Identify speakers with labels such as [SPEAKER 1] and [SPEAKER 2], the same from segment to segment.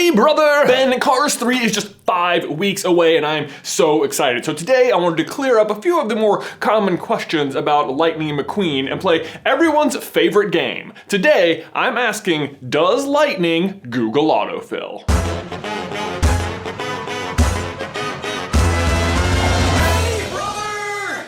[SPEAKER 1] Hey brother! Ben, Cars 3 is just 5 weeks away and I'm so excited. So today I wanted to clear up a few of the more common questions about Lightning McQueen and play everyone's favorite game. Today I'm asking, does Lightning Google Autofill?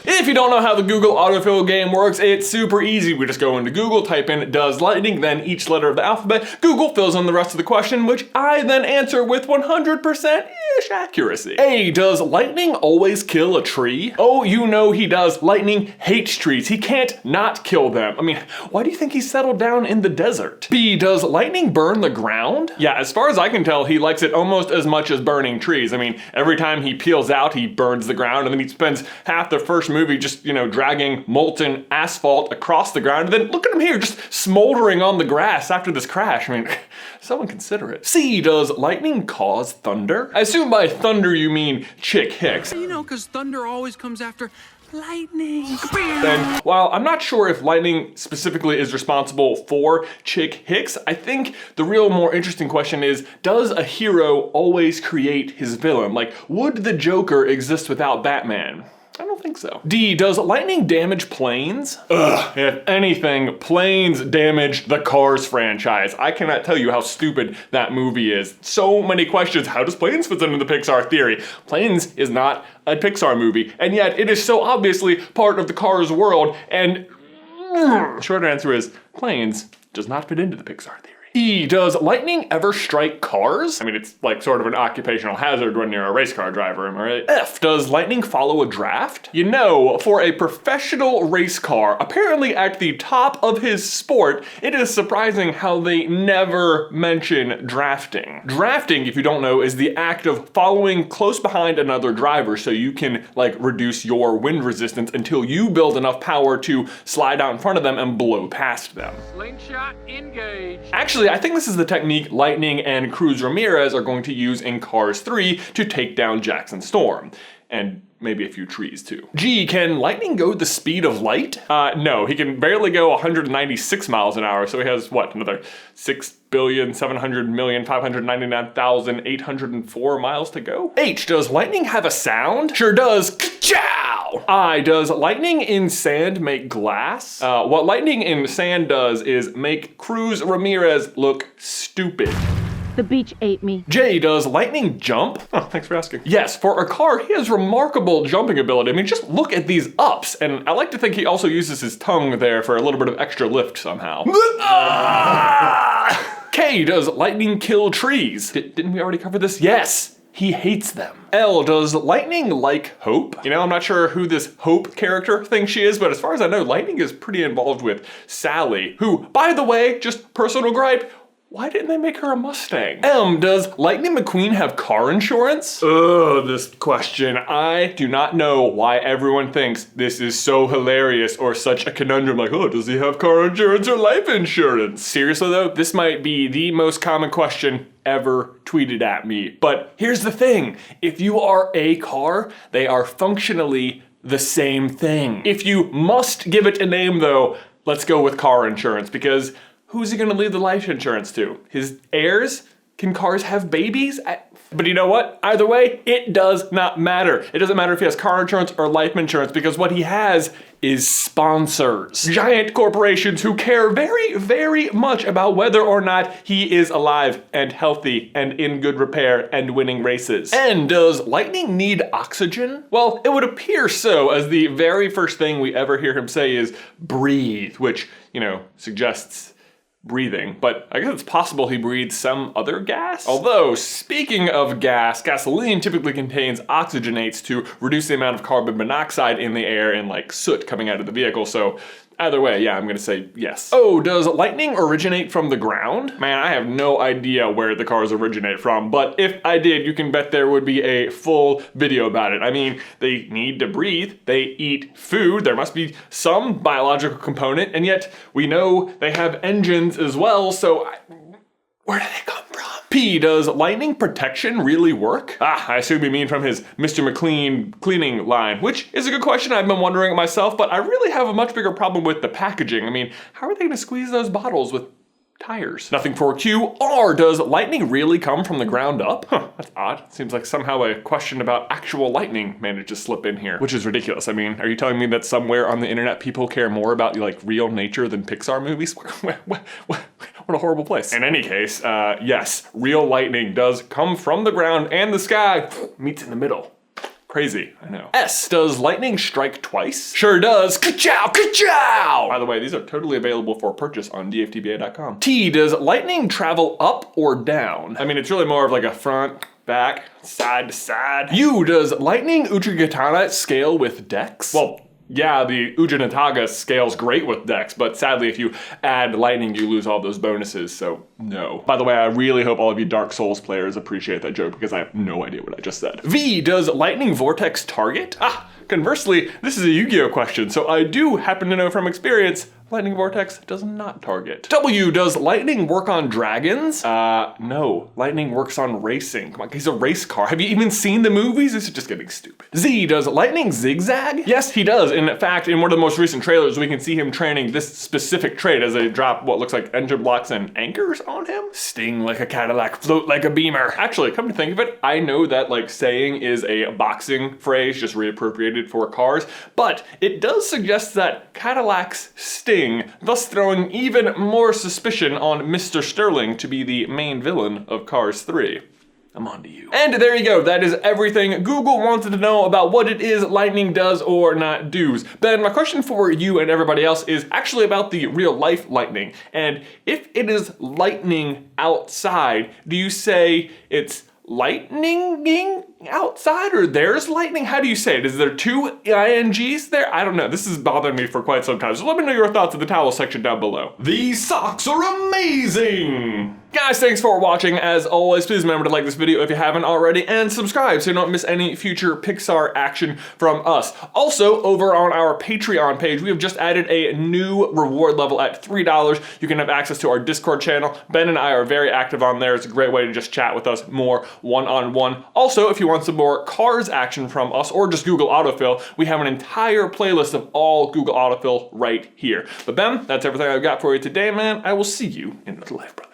[SPEAKER 1] If you don't know how the Google Autofill game works, it's super easy. We just go into Google, type in Does Lightning, then each letter of the alphabet. Google fills in the rest of the question, which I then answer with 100%-ish accuracy. A, does lightning always kill a tree? Oh, you know he does. Lightning hates trees. He can't not kill them. I mean, why do you think he settled down in the desert? B, does lightning burn the ground? Yeah, as far as I can tell, he likes it almost as much as burning trees. I mean, every time he peels out, he burns the ground, and then he spends half the first movie just, dragging molten asphalt across the ground. And then look at him here, just smoldering on the grass after this crash. I mean, someone consider it. C, does lightning cause thunder? I assume by thunder you mean Chick Hicks.
[SPEAKER 2] Because thunder always comes after lightning.
[SPEAKER 1] Then, while I'm not sure if lightning specifically is responsible for Chick Hicks, I think the real more interesting question is, does a hero always create his villain? Like, would the Joker exist without Batman? I don't think so. D, does lightning damage planes? Ugh, if anything, planes damage the Cars franchise. I cannot tell you how stupid that movie is. So many questions. How does Planes fit into the Pixar theory? Planes is not a Pixar movie, and yet it is so obviously part of the Cars world, and short answer is, Planes does not fit into the Pixar theory. E, does lightning ever strike cars? I mean, it's like sort of an occupational hazard when you're a race car driver, am I right? F, does lightning follow a draft? For a professional race car, apparently at the top of his sport, it is surprising how they never mention drafting. Drafting, if you don't know, is the act of following close behind another driver so you can reduce your wind resistance until you build enough power to slide out in front of them and blow past them.
[SPEAKER 2] Slingshot engage.
[SPEAKER 1] Actually, I think this is the technique Lightning and Cruz Ramirez are going to use in Cars 3 to take down Jackson Storm. And maybe a few trees too. G, can lightning go the speed of light? No, he can barely go 196 miles an hour, so he has, another 6,700,599,804 miles to go? H, does lightning have a sound? Sure does. Ka-chow! I, does lightning in sand make glass? What lightning in sand does is make Cruz Ramirez look stupid.
[SPEAKER 3] The beach ate me.
[SPEAKER 1] J, does lightning jump? Oh, thanks for asking. Yes, for a car, he has remarkable jumping ability. I mean, just look at these ups. And I like to think he also uses his tongue there for a little bit of extra lift somehow. K, does lightning kill trees? Didn't we already cover this? Yes. He hates them. L, does lightning like Hope? I'm not sure who this Hope character thinks she is, but as far as I know, lightning is pretty involved with Sally, who, by the way, just personal gripe, why didn't they make her a Mustang? M, does Lightning McQueen have car insurance? This question. I do not know why everyone thinks this is so hilarious or such a conundrum does he have car insurance or life insurance? Seriously though, this might be the most common question ever tweeted at me. But here's the thing. If you are a car, they are functionally the same thing. If you must give it a name though, let's go with car insurance, because who's he gonna leave the life insurance to? His heirs? Can cars have babies? But you know what? Either way, it does not matter. It doesn't matter if he has car insurance or life insurance, because what he has is sponsors. Giant corporations who care very, very much about whether or not he is alive and healthy and in good repair and winning races. And does lightning need oxygen? Well, it would appear so, as the very first thing we ever hear him say is breathe, which, suggests breathing, but I guess it's possible he breathes some other gas? Although, speaking of gas, gasoline typically contains oxygenates to reduce the amount of carbon monoxide in the air and soot coming out of the vehicle, so either way, yeah, I'm gonna say yes. Oh, does lightning originate from the ground? Man, I have no idea where the cars originate from, but if I did, you can bet there would be a full video about it. I mean, they need to breathe, they eat food, there must be some biological component, and yet we know they have engines as well, so where do they come from? P, does lightning protection really work? I assume you mean from his Mr. McLean cleaning line, which is a good question. I've been wondering it myself, but I really have a much bigger problem with the packaging. I mean, how are they gonna squeeze those bottles with tires. Nothing for Q. R, does lightning really come from the ground up? Huh, that's odd. Seems like somehow a question about actual lightning managed to slip in here, which is ridiculous. I mean, are you telling me that somewhere on the internet people care more about like real nature than Pixar movies? What a horrible place. In any case, yes, real lightning does come from the ground and the sky meets in the middle. Crazy, I know. S, does lightning strike twice? Sure does. Ka-chow, ka-chow! By the way, these are totally available for purchase on dftba.com. T, does lightning travel up or down? I mean, it's really more of like a front, back, side to side. U, does lightning Uchigatana scale with dex? Well, yeah, the Ujinataga scales great with dex, but sadly if you add lightning, you lose all those bonuses, so no. By the way, I really hope all of you Dark Souls players appreciate that joke because I have no idea what I just said. V, does lightning vortex target? Conversely, this is a Yu-Gi-Oh question, so I do happen to know from experience lightning vortex does not target. W, does lightning work on dragons? No. Lightning works on racing. Come on, he's a race car. Have you even seen the movies? This is just getting stupid. Z, does lightning zigzag? Yes, he does. In fact, in one of the most recent trailers, we can see him training this specific trait as they drop what looks like engine blocks and anchors on him. Sting like a Cadillac, float like a Beamer. Actually, come to think of it, I know that like saying is a boxing phrase just reappropriated for cars, but it does suggest that Cadillacs sting, thus throwing even more suspicion on Mr. Sterling to be the main villain of Cars 3. I'm on to you. And there you go. That is everything Google wanted to know about what it is lightning does or not does. Ben, my question for you and everybody else is actually about the real life lightning. And if it is lightning outside, do you say it's lightning outside or there's lightning? How do you say it? Is there two INGs there? I don't know. This is bothering me for quite some time. So let me know your thoughts in the towel section down below. These socks are amazing! Guys, thanks for watching. As always, please remember to like this video if you haven't already and subscribe so you don't miss any future Pixar action from us. Also, over on our Patreon page, we have just added a new reward level at $3. You can have access to our Discord channel. Ben and I are very active on there. It's a great way to just chat with us more one-on-one. Also, if you want some more Cars action from us or just Google Autofill, we have an entire playlist of all Google Autofill right here. But Ben, that's everything I've got for you today, man. I will see you in the life, brother.